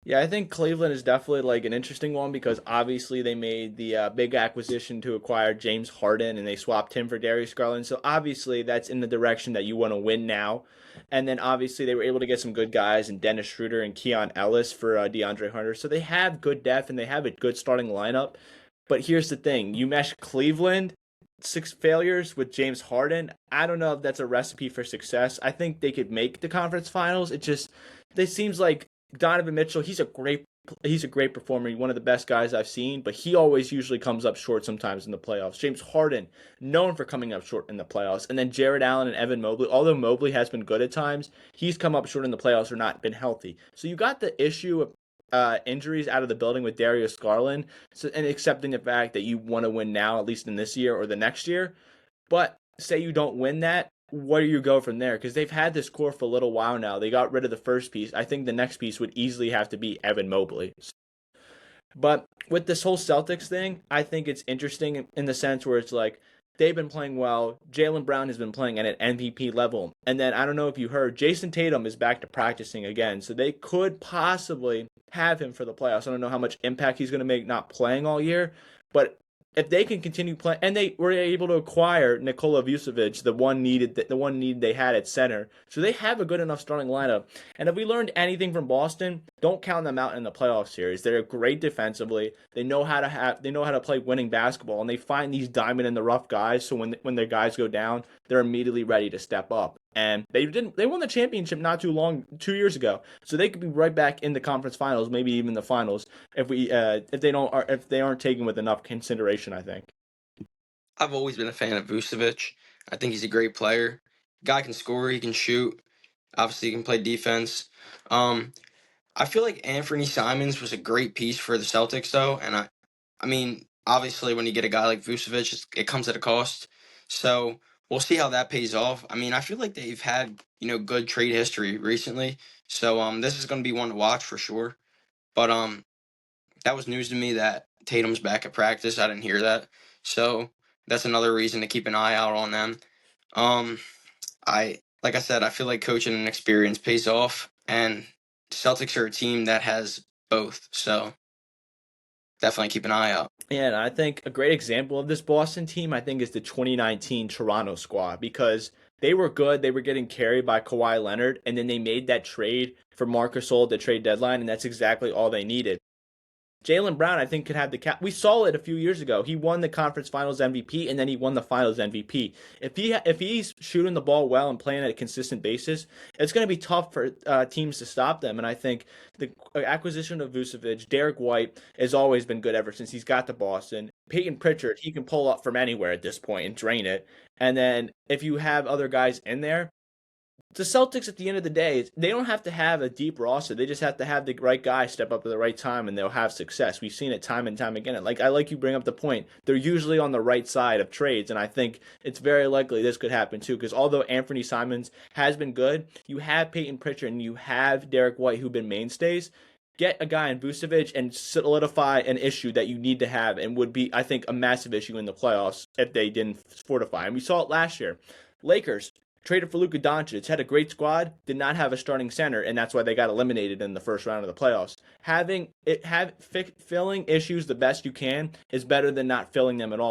Yeah, I think Cleveland is definitely like an interesting one because obviously they made the big acquisition to acquire James Harden and they swapped him for Darius Garland. So obviously that's in the direction that you want to win now. And then obviously they were able to get some good guys and Dennis Schroeder and Keon Ellis for DeAndre Hunter. So they have good depth and they have a good starting lineup. But here's the thing: you mesh Cleveland six failures with James Harden. I don't know if that's a recipe for success. I think they could make the conference finals. It just it seems like Donovan Mitchell. He's a great performer. He's one of the best guys I've seen, but he always usually comes up short sometimes in the playoffs. James Harden, known for coming up short in the playoffs, and then Jared Allen and Evan Mobley. Although Mobley has been good at times, he's come up short in the playoffs or not been healthy. So you got the issue of injuries out of the building with Darius Garland, so, and accepting the fact that you want to win now, at least in this year or the next year. But say you don't win that, where do you go from there? Because they've had this core for a little while now. They got rid of the first piece. I think the next piece would easily have to be Evan Mobley. But with this whole Celtics thing, I think it's interesting in the sense where it's like they've been playing well. Jaylen Brown has been playing at an MVP level. And then I don't know if you heard, Jason Tatum is back to practicing again. So they could possibly have him for the playoffs. I don't know how much impact he's going to make not playing all year. But if they can continue playing, and they were able to acquire Nikola Vucevic, the one need they had at center, so they have a good enough starting lineup. And if we learned anything from Boston, don't count them out in the playoff series. They're great defensively. They know how to play winning basketball, and they find these diamond in the rough guys. So when their guys go down, they're immediately ready to step up. And they won the championship not too long 2 years ago, so they could be right back in the conference finals, maybe even the finals if they aren't taken with enough consideration. I think. I've always been a fan of Vucevic. I think he's a great player. Guy can score, he can shoot. Obviously, he can play defense. Um, I feel like Anthony Simons was a great piece for the Celtics, though, and I mean, obviously, when you get a guy like Vucevic, it comes at a cost. So we'll see how that pays off. I mean, I feel like they've had good trade history recently, so this is going to be one to watch for sure. But that was news to me that Tatum's back at practice. I didn't hear that, so that's another reason to keep an eye out on them. Um, I like I said, I feel like coaching and experience pays off, and Celtics are a team that has both. So definitely keep an eye out. Yeah, and I think a great example of this Boston team, I think, is the 2019 Toronto squad because they were good. They were getting carried by Kawhi Leonard, and then they made that trade for Marc Gasol at the trade deadline, and that's exactly all they needed. Jaylen Brown, I think, could have the cap. We saw it a few years ago. He won the conference finals MVP, and then he won the finals MVP. If he's shooting the ball well and playing at a consistent basis, it's going to be tough for teams to stop them. And I think the acquisition of Vucevic, Derek White, has always been good ever since he's got to Boston. Peyton Pritchard, he can pull up from anywhere at this point and drain it. And then if you have other guys in there, the Celtics at the end of the day, they don't have to have a deep roster. They just have to have the right guy step up at the right time and they'll have success. We've seen it time and time again. I like you bring up the point. They're usually on the right side of trades, and I think it's very likely this could happen too. Because although Anthony Simons has been good, you have Peyton Pritchard and you have Derek White who've been mainstays. Get a guy in Vucevic and solidify an issue that you need to have and would be, I think, a massive issue in the playoffs if they didn't fortify. And we saw it last year. Lakers traded for Luka Doncic, had a great squad, did not have a starting center, and that's why they got eliminated in the first round of the playoffs. Having it have filling issues the best you can is better than not filling them at all.